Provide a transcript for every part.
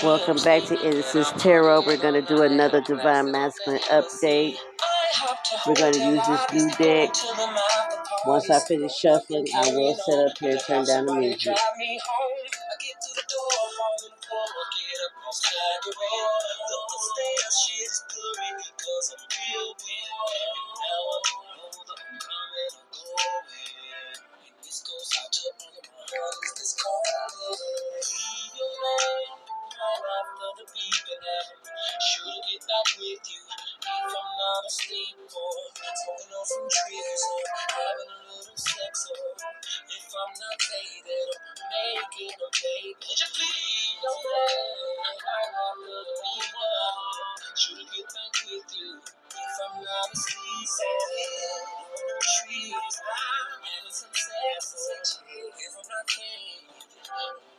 Welcome back to Innocence Tarot. We're going to do another Divine Masculine update. We're going to use this new deck. Once I finish shuffling, I will set up here and turn down the music. Should get back with you if I'm not asleep or smoking on some trees or having a little sex or if I'm not faded or making a baby. Could you please don't let the people should get back with you if I'm not asleep or on the trees having some sex if I'm not faded.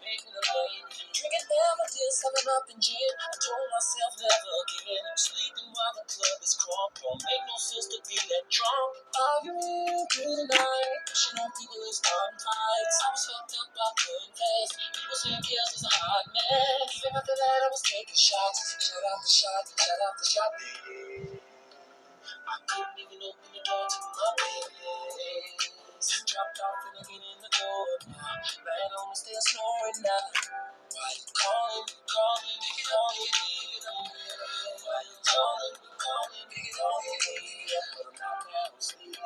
Making a baby, drinking Amethyst, 7-Up and gin. I told myself never again. Sleeping while the club is crunk. Don't make no sense to be that drunk. Are you through the night? Pushing on people is starting fights. I was fucked up, I couldn't face. People saying chaos is a hot mess. Even after that, I was taking shots. Shout out the shot, shout out the shot. I couldn't even open the door to my place. Dropped off and I get in the door now. Man on the stairs snoring now. Why you calling me, calling me, calling me? Why you calling me, calling me? But I'm not down to sleep.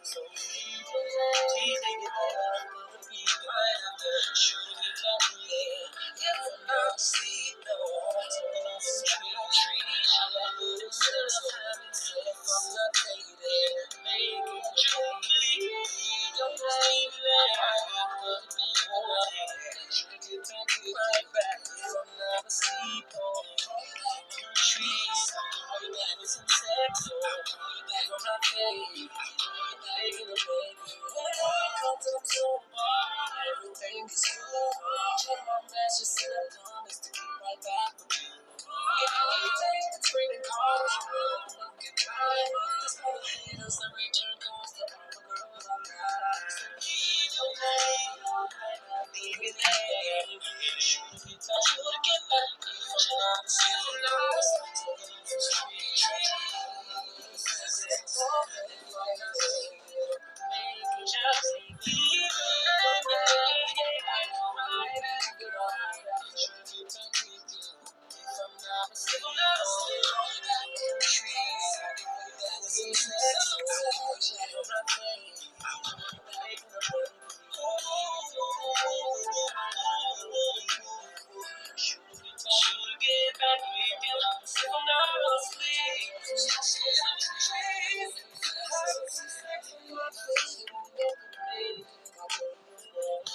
So please take it out of the beat right after. Should we come here? If I'm not asleep, no. Something on some tree. I got little sense of having sex. I'm not faded. Make it true, please. Don't leave that after the beat right. Should get back with right back. If I'm not asleep, oh. Trees. Call you back with some sex, oh. If I'm not faded. Making a baby. When I come to the sober, everything is cool. Check my messages and I promise to keep right back with you. Everything that's screaming calls, you will fucking try. There's no haters that return calls to all the girls I got. So leave your name, leave it there. Should be touched, should get back. Should not be sitting nice. Smoking on some street trees.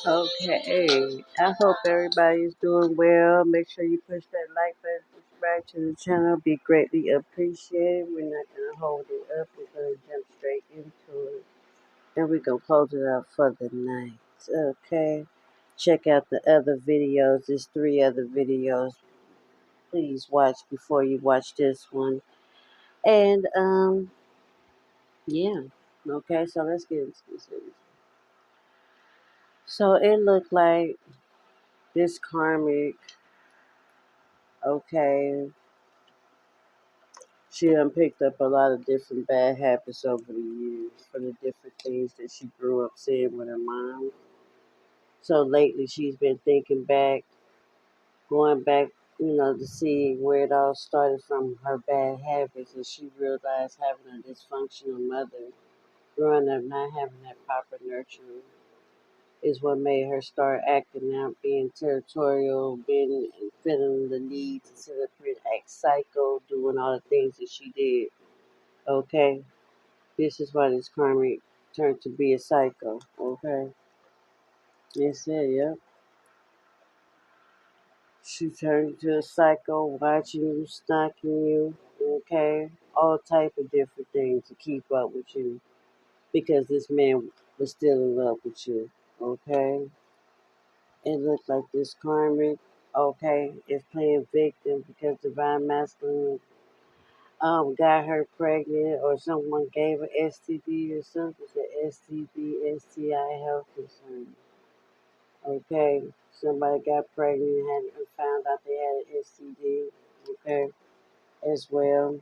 Okay, I hope everybody's doing well. Make sure you push that like button, subscribe to the channel. Be greatly appreciated. We're not going to hold it up. We're going to jump straight into it. And we're going to close it out for the night. Okay. Check out the other videos. There's 3 other videos. Please watch before you watch this one. And, yeah. Okay, so let's get into this. So it looked like this karmic, okay, she done picked up a lot of different bad habits over the years for the different things that she grew up seeing with her mom. So lately she's been thinking back, going back, to see where it all started from her bad habits, and she realized having a dysfunctional mother, growing up not having that proper nurturing, is what made her start acting out, being territorial, being feeling the need to sit up here and act psycho, doing all the things that she did. Okay? This is why this karmic turned to be a psycho. Okay? Yes, yep. She turned to a psycho, watching you, stalking you, okay? All type of different things to keep up with you. Because this man was still in love with you. Okay? It looked like this karmic, okay, is playing victim because Divine Masculine got her pregnant or someone gave her STD or something, said STD, STI health concern. Okay, Somebody got pregnant and found out they had an STD. Okay, as well.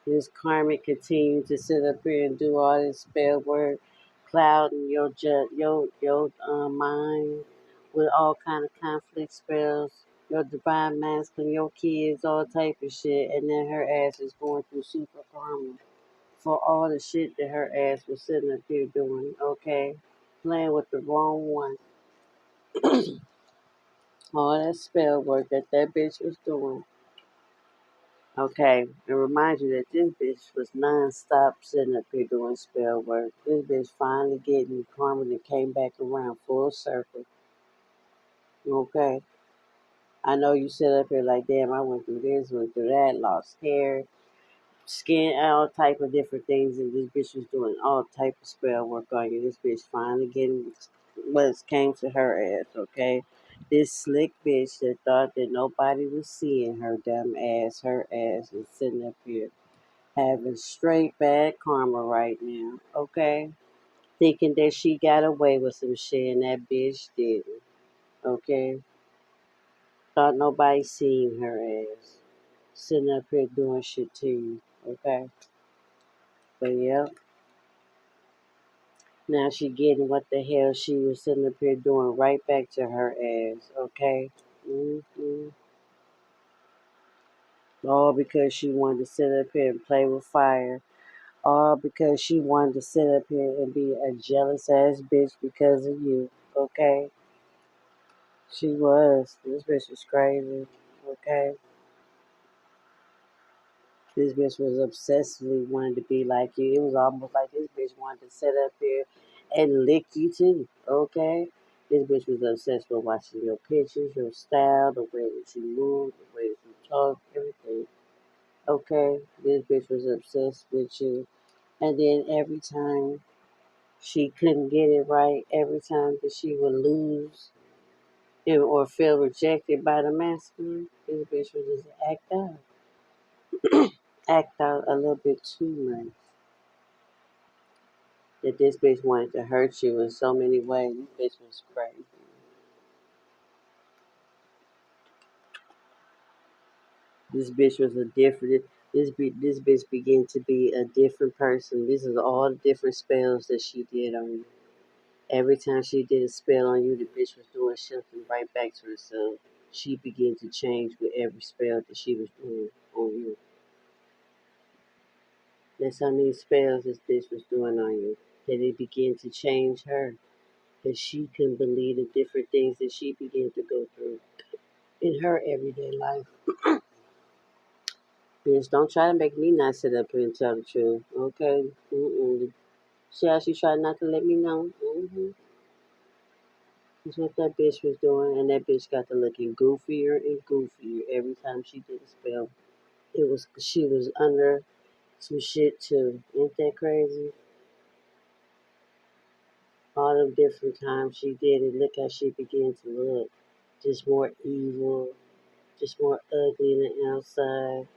This karmic continued to sit up here and do all this spell work, clouding your mind with all kind of conflict spells, your divine masculine, your kids, all type of shit, and then her ass is going through super karma for all the shit that her ass was sitting up here doing, okay? Playing with the wrong one. All that spell work that bitch was doing. Okay, and remind you that this bitch was non-stop sitting up here doing spell work. This bitch finally getting karma that came back around full circle. Okay, I know you sit up here like, damn, I went through this, went through that, lost hair, skin, all type of different things, and this bitch was doing all type of spell work on you. This bitch finally getting what came to her ass, okay? This slick bitch that thought that nobody was seeing her dumb ass, her ass is sitting up here having straight bad karma right now, okay? Thinking that she got away with some shit and that bitch didn't, okay? Thought nobody seen her ass. Sitting up here doing shit to you, okay? But yeah, now she getting what the hell she was sitting up here doing right back to her ass, okay? All because she wanted to sit up here and play with fire. All because she wanted to sit up here and be a jealous ass bitch because of you, okay? She was. This bitch was crazy, okay? This bitch was obsessively wanting to be like you. It was almost like this bitch wanted to sit up here and lick you too, okay? This bitch was obsessed with watching your pictures, your style, the way that you move, the way that you talk, everything, okay? This bitch was obsessed with you. And then every time she couldn't get it right, every time that she would lose or feel rejected by the masculine, this bitch would just act out a little bit too much. That this bitch wanted to hurt you in so many ways. This bitch was crazy. This bitch was a different. This bitch began to be a different person. This is all the different spells that she did on you. Every time she did a spell on you, the bitch was doing something right back to herself. She began to change with every spell that she was doing on you. That's how many spells this bitch was doing on you. That it began to change her. That she couldn't believe the different things that she began to go through in her everyday life. Bitch, don't try to make me not sit up here and tell the truth, okay? See how she tried not to let me know? That's what that bitch was doing, and that bitch got to looking goofier and goofier every time she did a spell. She was under some shit too. Ain't that crazy? All the different times she did it, look how she began to look. Just more evil, just more ugly on the outside.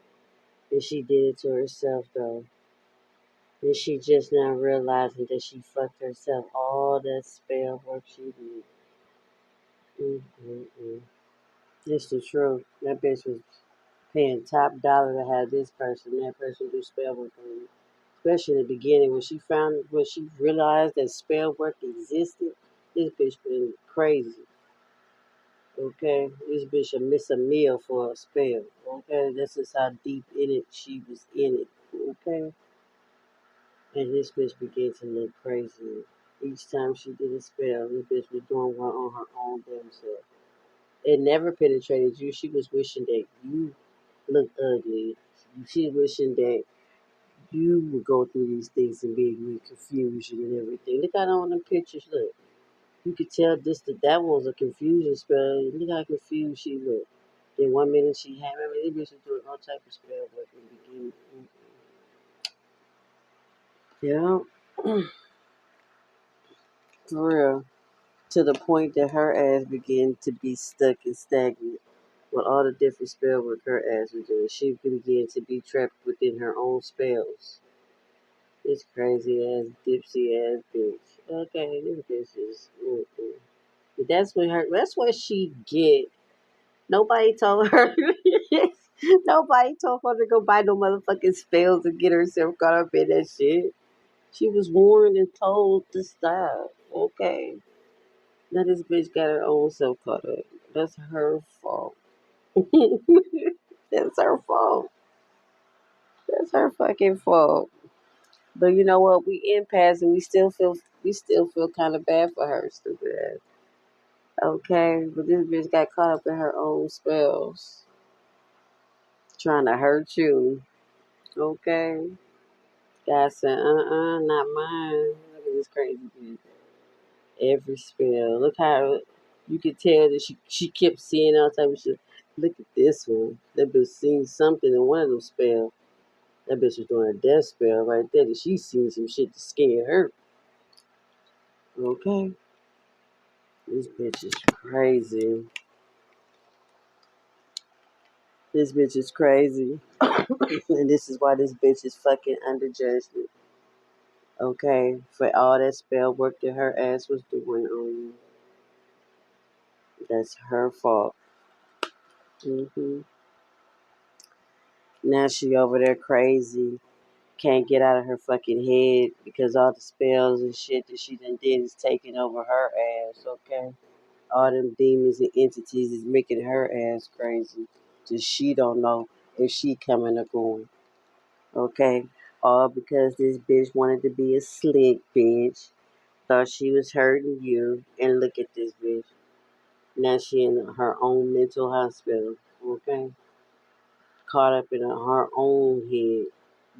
And she did it to herself though. And she just now realizing that she fucked herself. All that spell work she did. Mm-mm-mm. It's the truth. That bitch was paying top dollar to have this person, that person do spell work on you. Especially in the beginning when she realized that spell work existed, this bitch been crazy. Okay? This bitch would miss a meal for a spell. Okay? This is how deep in it she was in it. Okay? And this bitch began to look crazy. Each time she did a spell, this bitch was doing one on her own damn self. It never penetrated you. She was wishing that you looked ugly. She was wishing that you would go through these things and be in confusion and everything. Look at all them pictures. Look, you could tell that one was a confusion spell. Look how confused she looked. Then one minute she had, I mean, this bitch was doing all type of spell work in the beginning. Yeah, for real. To the point that her ass began to be stuck and stagnant with all the different spell work her ass was doing. She began to be trapped within her own spells. This crazy ass, dipsy ass bitch. Okay, this bitch is. But that's what she get. Nobody told her. Nobody told her to go buy no motherfucking spells and get herself caught up in that shit. She was warned and told to stop. Okay. Now this bitch got her own self caught up. That's her fault. That's her fault. That's her fucking fault. But you know what? We empaths and we still feel kind of bad for her, stupid ass. Okay, but this bitch got caught up in her own spells, trying to hurt you. Okay, God said, not mine. Look at this crazy bitch. Every spell. Look how you could tell that she kept seeing all type of shit. Look at this one. That bitch seen something in one of those spells. That bitch was doing a death spell right there. That she seen some shit to scare her. Okay, this bitch is crazy. This bitch is crazy. And this is why this bitch is fucking under judgment. Okay, for all that spell work that her ass was doing on you. That's her fault. Now she over there crazy. Can't get out of her fucking head because all the spells and shit that she done did is taking over her ass, okay? All them demons and entities is making her ass crazy. Just she don't know if she coming or going, okay? All because this bitch wanted to be a slick bitch. Thought she was hurting you. And look at this bitch. Now she in her own mental hospital, okay? Caught up in her own head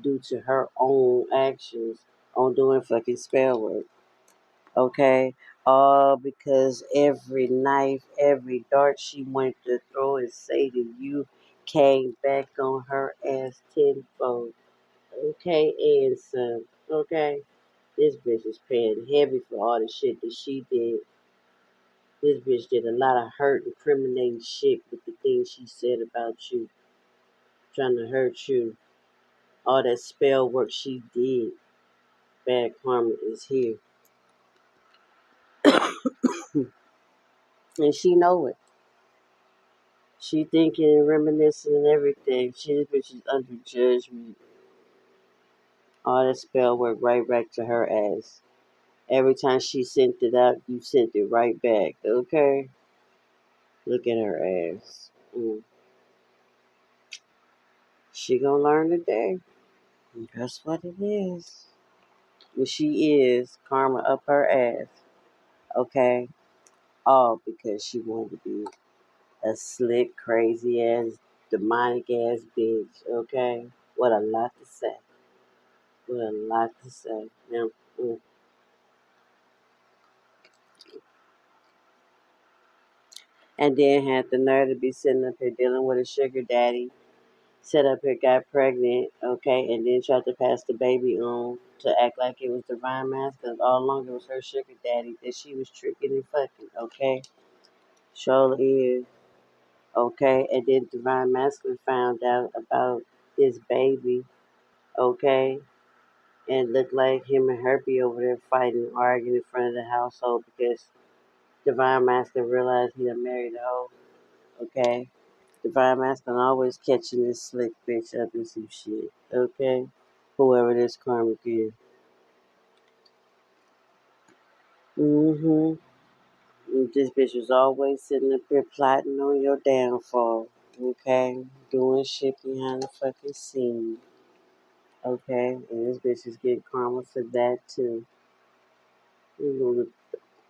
due to her own actions on doing fucking spell work. Okay? All because every knife, every dart she wanted to throw and say to you came back on her ass tenfold. Okay? And some. Okay? This bitch is paying heavy for all the shit that she did. This bitch did a lot of hurt, incriminating shit with the things she said about you, trying to hurt you. All that spell work she did, bad karma is here. And she know it. She thinking and reminiscing and everything. She this bitch is under judgment. All that spell work right back to her ass. Every time she sent it out, you sent it right back. Okay? Look at her ass. She gonna learn today. That's what it is. And she is karma up her ass. Okay? All because she wanted to be a slick, crazy ass, demonic ass bitch. Okay? What a lot to say. What a lot to say. Now, and then had the nerve to be sitting up here dealing with a sugar daddy. Set up here, got pregnant, okay, and then tried to pass the baby on to act like it was Divine Masculine. All along it was her sugar daddy that she was tricking and fucking, okay? Surely is. Okay, and then Divine Masculine found out about this baby, okay, and looked like him and her be over there fighting, arguing in front of the household because Divine Masculine realized he done married a hoe, okay. Divine Masculine always catching this slick bitch up in some shit, okay, whoever this karmic is. Mm-hmm. This bitch was always sitting up here plotting on your downfall, okay, doing shit behind the fucking scene. Okay, and this bitch is getting karma for that too. You gonna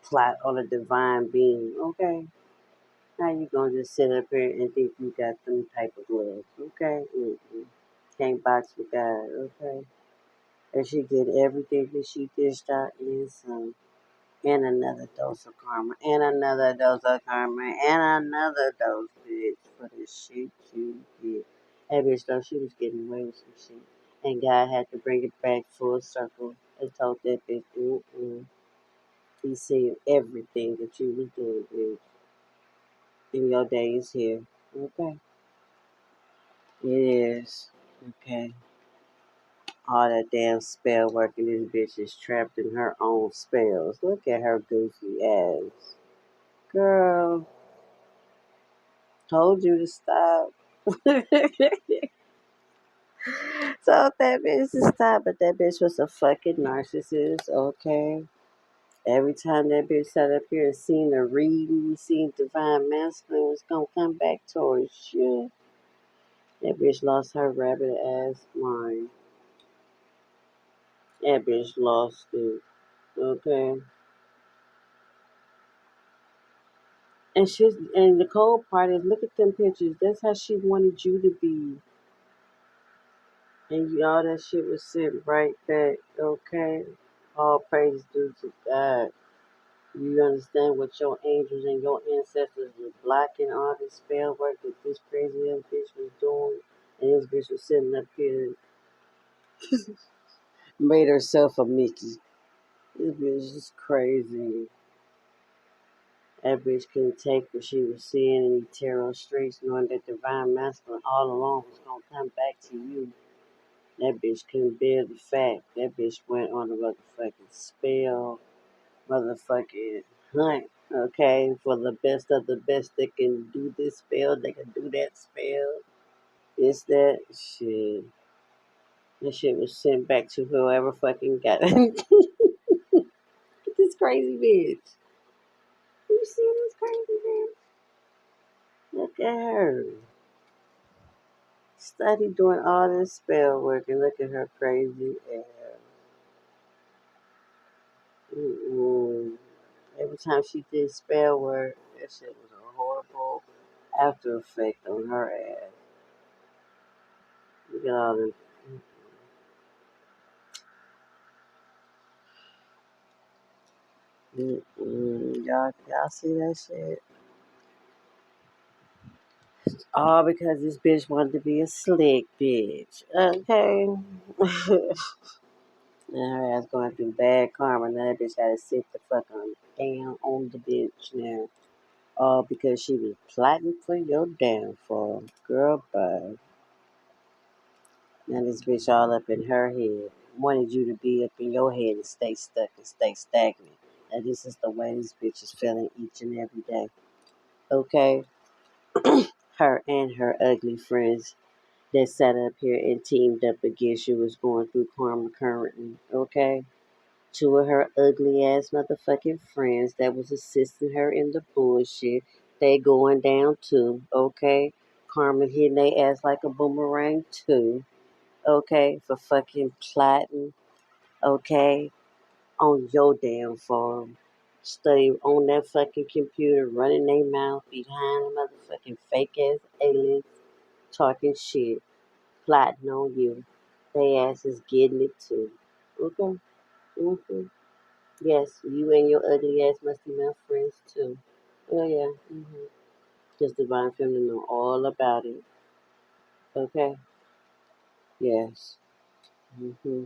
plot on a divine being, okay? How you gonna just sit up here and think you got them type of gloves, okay? Can't box with God, okay? And she get everything that she dished out and some, and another dose of karma, and another dose of karma, and another dose, bitch, for the shit you did. That bitch thought she was getting away with some shit. And God had to bring it back full circle and told that bitch, He seen everything that you was doing, bitch, in your days here. Okay? It is. Okay? All that damn spell working, this bitch is trapped in her own spells. Look at her goofy ass. Girl, told you to stop. Told that bitch to stop, but that bitch was a fucking narcissist, okay? Every time that bitch sat up here and seen the reading, seen Divine Masculine was gonna come back towards you. That bitch lost her rabbit ass mind. That bitch lost it, okay? And the cold part is, look at them pictures. That's how she wanted you to be. And all that shit was sent right back, okay? All praise due to God. You understand what your angels and your ancestors were blocking all this spell work that this crazy ass bitch was doing? And this bitch was sitting up here and made herself a Mickey. This bitch is crazy. That bitch couldn't take what she was seeing in these tarot streets, knowing that Divine Masculine all along was gonna come back to you. That bitch couldn't bear the fact. That bitch went on a motherfucking spell, motherfucking hunt, okay? For the best of the best that can do this spell, they can do that spell. It's that shit. That shit was sent back to whoever fucking got it. This crazy bitch. You see this crazy bitch? Look at her. Study doing all this spell work and look at her crazy ass. Mm-mm. Every time she did spell work, that shit was a horrible after effect on her ass. Look at all this. Y'all see that shit? All because this bitch wanted to be a slick bitch. Okay. And her ass going through bad karma. Now that bitch gotta sit the fuck on down on the bitch now. All because she was plotting for your downfall. Girl, bye. Now this bitch all up in her head. Wanted you to be up in your head and stay stuck and stay stagnant. And this is the way this bitch is feeling each and every day. Okay? Her and her ugly friends that sat up here and teamed up against you was going through karma currently. Okay? Two of her ugly ass motherfucking friends that was assisting her in the bullshit. They going down too. Okay? Karma hitting they ass like a boomerang too. Okay, for fucking plotting, okay, on your damn farm. Study on that fucking computer, running their mouth behind a motherfucking fake ass aliens, talking shit, plotting on you. They ass is getting it too. Okay? Mm-hmm. Yes, you and your ugly ass must be my friends too. Oh yeah. Mm-hmm. Just Divine Feminine know all about it. Okay? Yes. Mm-hmm.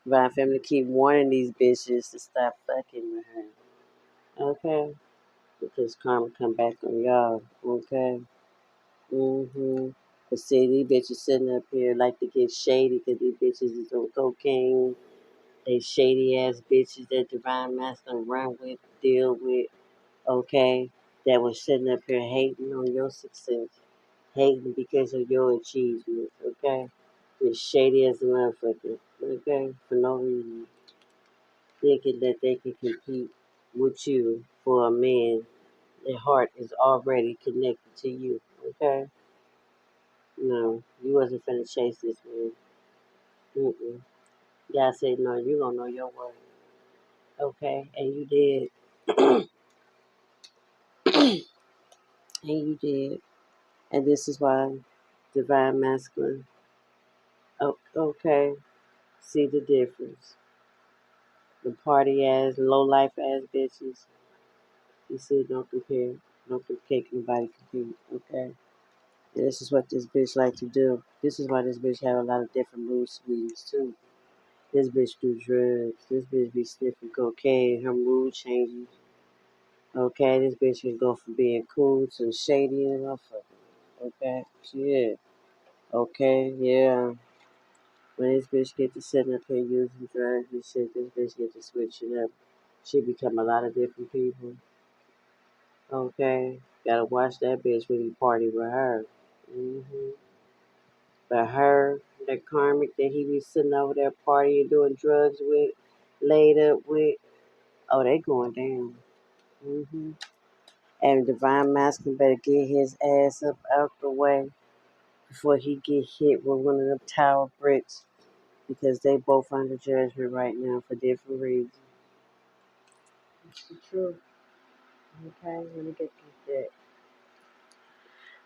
Divine Family keep warning these bitches to stop fucking with her. Okay? Because karma come back on y'all. Okay? Mm-hmm. But see, these bitches sitting up here like to get shady because these bitches is on cocaine. They shady ass bitches that Divine Masculine run with, deal with. Okay? That was sitting up here hating on your success. Hating because of your achievements. Okay? It's shady as a motherfucker. Okay? For no reason. Thinking that they can compete with you for a man. Their heart is already connected to you. Okay? No, you wasn't finna chase this man. Mm-mm. God said, no, you gonna know your worth. Okay? And you did. And you did. And this is why Divine Masculine. Oh, okay? See the difference. The party ass, low life ass bitches. You see, don't compare. Don't compare. Nobody compete. Okay? This is what this bitch like to do. This is why this bitch have a lot of different mood swings too. This bitch do drugs. This bitch be sniffing cocaine. Her mood changes. Okay, this bitch can go from being cool to shady and motherfucker. Okay, shit. Okay, yeah. When this bitch get to sitting up here using drugs and shit, this bitch get to switch it up. She become a lot of different people. Okay, gotta watch that bitch when you party with her. hmm But her, the karmic that he be sitting over there partying, doing drugs with, laid up with, oh, they going down. hmm And Divine Masculine better get his ass up out the way before he get hit with one of them tower bricks because they both under judgment right now for different reasons. It's true. Okay, let me get this deck.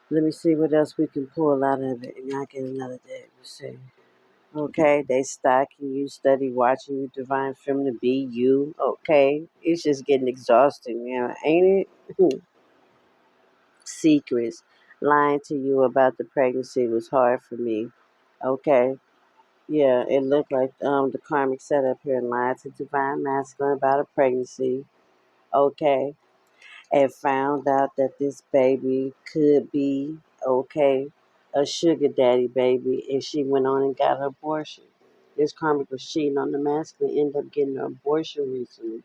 Let me see what else we can pull out of it, and I'll get another deck. Let's see. Okay, they stalking you, study watching you, divine feminine be you. Okay, it's just getting exhausting now, ain't it? Secrets. Lying to you about the pregnancy was hard for me. Okay, yeah, it looked like the karmic set up here and lied to divine masculine about a pregnancy. Okay, and found out that this baby could be okay, a sugar daddy baby, and she went on and got an abortion. This karmic was cheating on the masculine, ended up getting an abortion recently.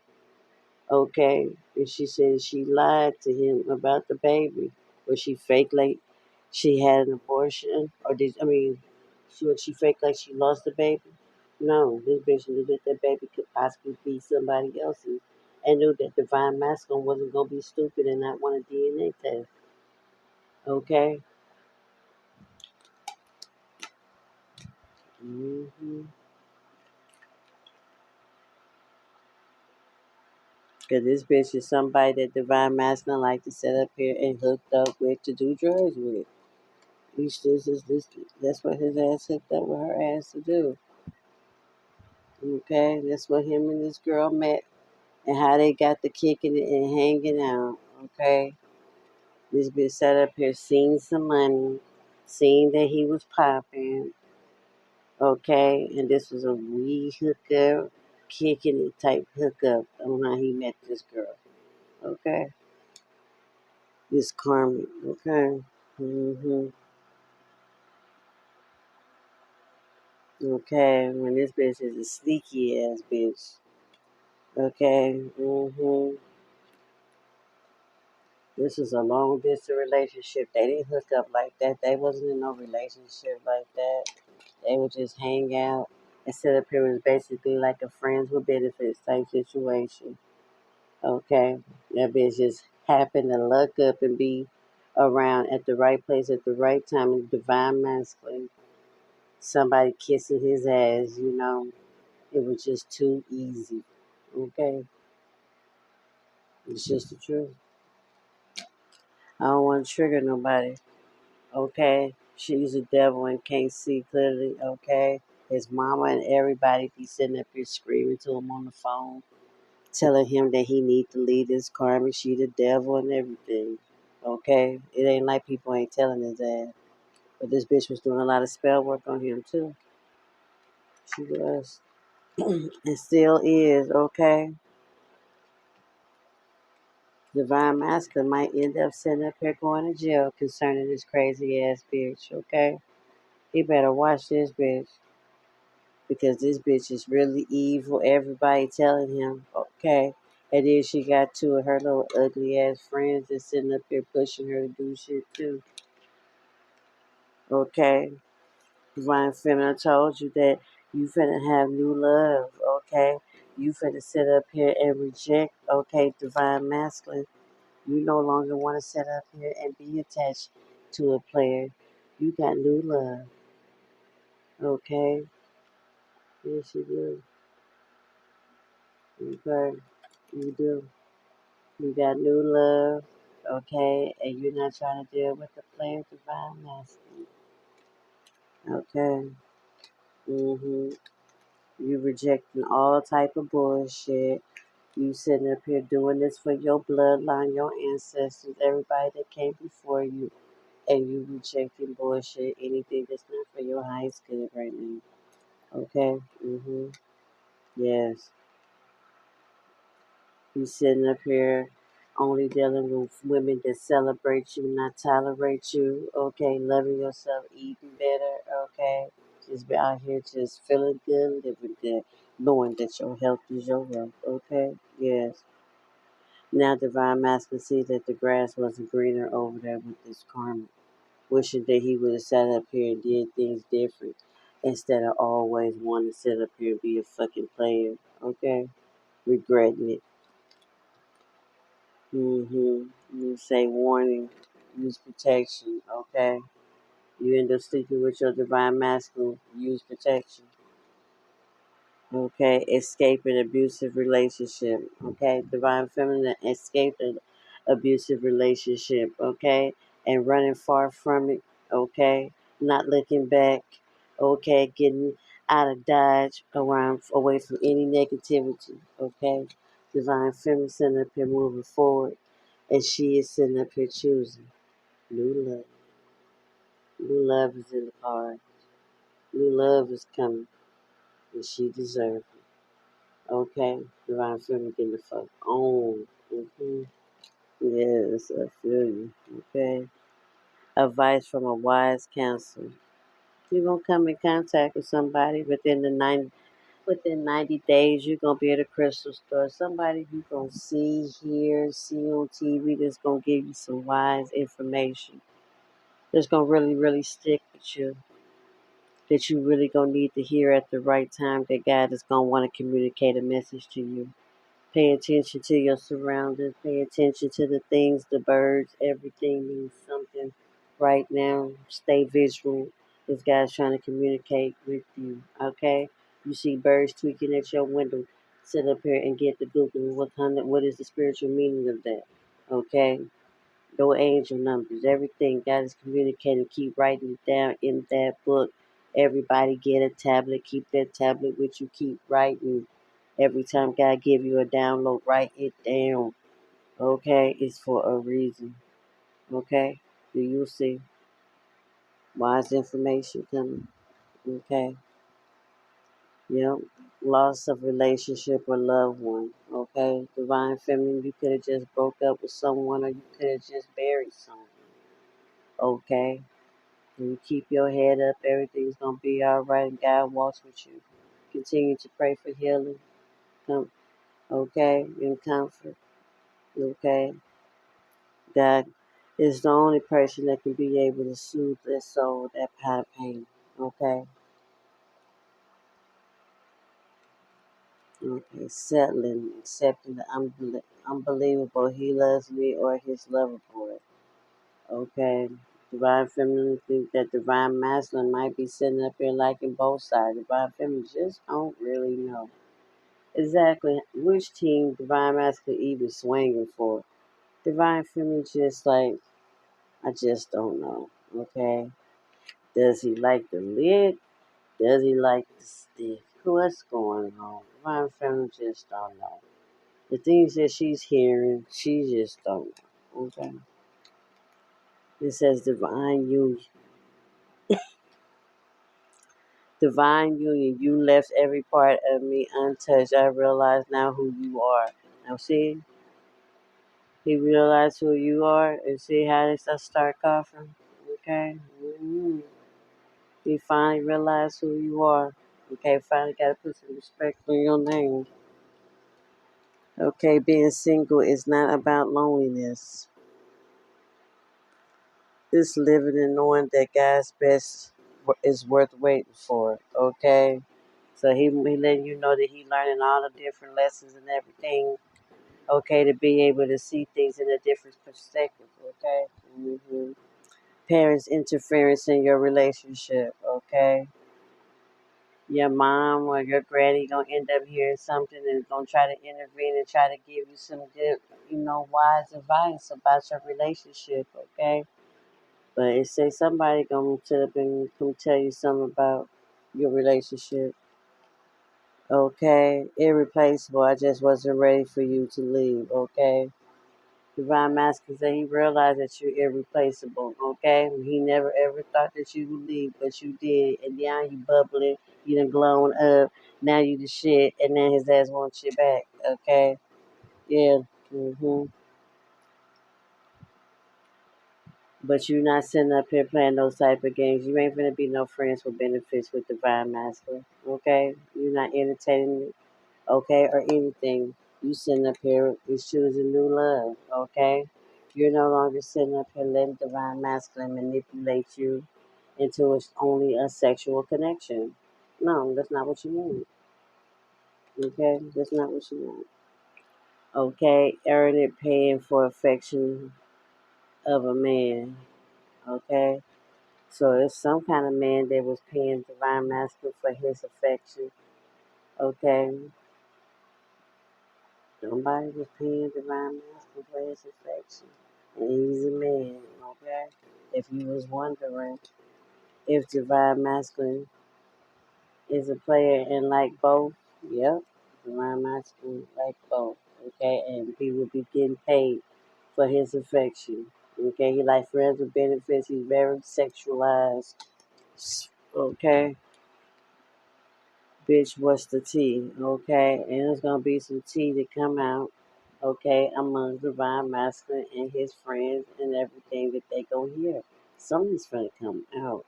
Okay, and she said she lied to him about the baby, or she faked like she had an abortion, or she faked like she lost the baby. No, this bitch knew that that baby could possibly be somebody else's, and knew that divine masculine wasn't gonna be stupid and not want a DNA test. Okay. Cause this bitch is somebody that divine masculine like to set up here and hooked up with to do drugs with. This, that's what his ass hooked up with her ass to do. Okay, that's what him and this girl met and how they got the kicking it and hanging out. Okay, this bitch sat up here, seen some money, seen that he was popping. Okay, and this was a wee hookup, kicking it type hookup on how he met this girl. Okay, this karmic. Okay, okay, when this bitch is a sneaky ass bitch. Okay, This is a long distance relationship. They didn't hook up like that. They wasn't in no relationship like that. They would just hang out and sit up here was basically like a friends with benefits type situation. Okay. That bitch just happened to luck up and be around at the right place at the right time in divine masculine. Somebody kissing his ass, you know. It was just too easy. Okay. It's just the truth. I don't want to trigger nobody. Okay, she's a devil and can't see clearly. Okay, his mama and everybody be sitting up here screaming to him on the phone, telling him that he need to leave this karma. She the devil and everything. Okay, it ain't like people ain't telling his ass, but this bitch was doing a lot of spell work on him too. She was, and still is. Okay, divine masculine might end up sitting up here going to jail concerning this crazy ass bitch. Okay, he better watch this bitch. Because this bitch is really evil. Everybody telling him, okay. And then she got two of her little ugly ass friends that's sitting up here pushing her to do shit too. Okay. Divine Feminine told you that you finna have new love, okay? You finna sit up here and reject, okay, Divine Masculine. You no longer want to sit up here and be attached to a player. You got new love, okay? Yes, you do. Okay, you do. You got new love, okay, and you're not trying to deal with the player divine masculine, okay. You rejecting all type of bullshit. You sitting up here doing this for your bloodline, your ancestors, everybody that came before you, and you rejecting bullshit, anything that's not for your highest good right now, okay. Yes. You sitting up here only dealing with women that celebrate you, not tolerate you, okay, loving yourself, eating better, okay. Just be out here just feeling good, living good, knowing that your health is your wealth, okay? Yes. Now Divine Masculine sees that the grass wasn't greener over there with this karma, wishing that he would have sat up here and did things different instead of always wanting to sit up here and be a fucking player. Okay? Regretting it. You say warning, use protection. Okay? You end up sleeping with your Divine Masculine, use protection. Okay, escape an abusive relationship. Okay, Divine Feminine escaped an abusive relationship. Okay, and running far from it. Okay, not looking back. Okay, getting out of Dodge, around away from any negativity. Okay, Divine Feminine sitting up here moving forward, and she is sitting up here choosing new love. New love is in the card. New love is coming, and she deserves it. Okay, Divine Feminine getting the fuck on. Yes, I feel you. Okay. Advice from a wise counselor. You're gonna come in contact with somebody within 90 days. You're gonna be at a crystal store. Somebody you gonna see on TV that's gonna give you some wise information. That's gonna really, really stick with you. That you really gonna need to hear at the right time. That God is gonna want to communicate a message to you. Pay attention to your surroundings. Pay attention to the things, the birds. Everything means something right now. Stay vigilant. This guy's trying to communicate with you. Okay? You see birds tweaking at your window. Sit up here and get the Google. What is the spiritual meaning of that? Okay? Your angel numbers. Everything God is communicating. Keep writing it down in that book. Everybody get a tablet. Keep that tablet with you. Keep writing. Every time God give you a download, write it down. Okay? It's for a reason. Okay? Do you see? Wise information coming. Okay? Yep. Loss of relationship or loved one. Okay? Divine Feminine, you could have just broke up with someone or you could have just buried someone. Okay? And you keep your head up, everything's gonna be alright and God walks with you. Continue to pray for healing. Come, okay? In comfort. Okay? God is the only person that can be able to soothe their soul, that kind of pain. Okay? Okay. Settling, accepting the unbelievable he loves me or his lover boy. Okay? Divine Feminine think that Divine Masculine might be sitting up here liking both sides. Divine Feminine just don't really know exactly which team Divine Masculine even swinging for. Divine Feminine just like, I just don't know. Okay? Does he like the lid? Does he like the stick? What's going on? My friend just don't know. The things that she's hearing, she just don't know. Okay. It says divine union. Divine union. You left every part of me untouched. I realize now who you are. Now see? He realized who you are and see how this start coughing. Okay? He finally realized who you are. Okay, finally got to put some respect on your name. Okay, being single is not about loneliness. It's living and knowing that God's best is worth waiting for. Okay, so he letting you know that he learning all the different lessons and everything. Okay, to be able to see things in a different perspective. Okay, parents' interference in your relationship. Okay, your mom or your granny gonna end up hearing something and gonna try to intervene and try to give you some good, wise advice about your relationship, okay? But it say somebody gonna sit up and come tell you something about your relationship, okay? Irreplaceable. I just wasn't ready for you to leave, okay? Divine Masculine said he realized that you're irreplaceable, okay? He never ever thought that you would leave, but you did. And now you bubbling, you done glowing up, now you the shit, and then his ass wants you back, okay? Yeah, But you not sitting up here playing those type of games. You ain't gonna be no friends with benefits with Divine Masculine, okay? You're not entertaining it, okay, or anything. You sitting up here is choosing new love, okay? You're no longer sitting up here letting divine masculine manipulate you into it's only a sexual connection. No, that's not what you want. Okay? That's not what you want. Okay? Earn it paying for affection of a man. Okay? So it's some kind of man that was paying divine masculine for his affection. Okay? Somebody was paying divine masculine for his affection. And he's a man, okay? If you was wondering if divine masculine is a player and like both, yep, divine masculine like both, okay? And he will be getting paid for his affection, okay? He like friends with benefits. He's very sexualized, okay? Bitch, what's the tea? Okay, and there's gonna be some tea to come out, okay, among divine masculine and his friends and everything that they gonna hear. Something's gonna come out.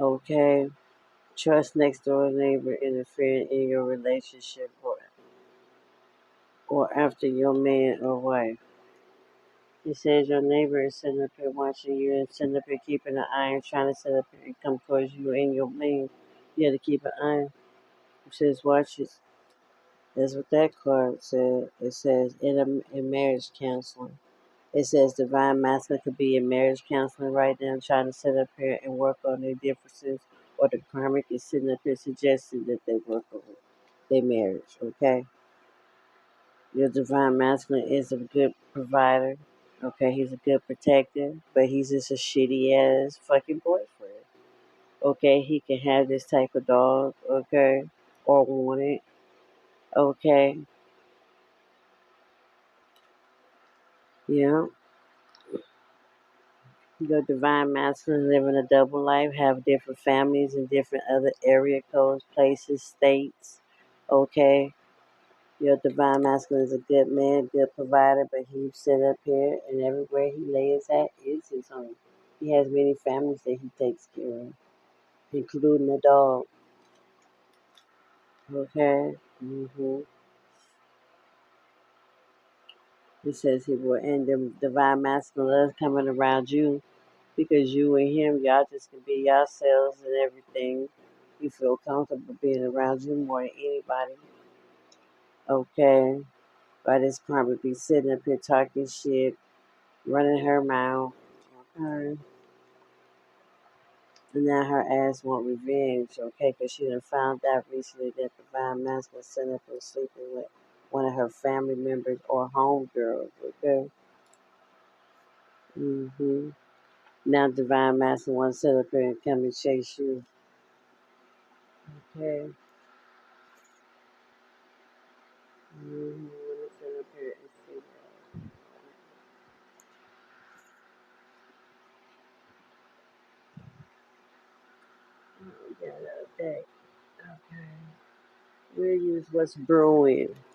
Okay. Trust next door neighbor interfering in your relationship or after your man or wife. He says your neighbor is sitting up here watching you and sitting up here keeping an eye and trying to sit up here and come towards you and your man. You have to keep an eye. He says watch it. That's what that card said. It says in marriage counseling. It says divine masculine could be in marriage counseling right now, trying to sit up here and work on their differences, or the karmic is sitting up here suggesting that they work on their marriage. Okay, your divine masculine is a good provider. Okay, he's a good protector, but he's just a shitty ass fucking boyfriend. Okay, he can have this type of dog. Okay, or want it. Okay, yeah. Your divine masculine living a double life, have different families in different other area codes, places, states. Okay. Your divine masculine is a good man, good provider, but he sit up here and everywhere he lays at is his home. He has many families that he takes care of, including a dog. Okay. He says he will end the divine masculine love coming around you because you and him, y'all just can be yourselves and everything. You feel comfortable being around you more than anybody. Okay. But this karma be sitting up here talking shit, running her mouth. Okay. And now her ass want revenge, okay? Because she done found out recently that the Divine Masculine sitting up here sleeping with one of her family members or homegirls, okay? Now Divine Masculine wants to sit up here and come and chase you, okay? Let me sit up here and see that. The other day, okay? We'll use what's brewing.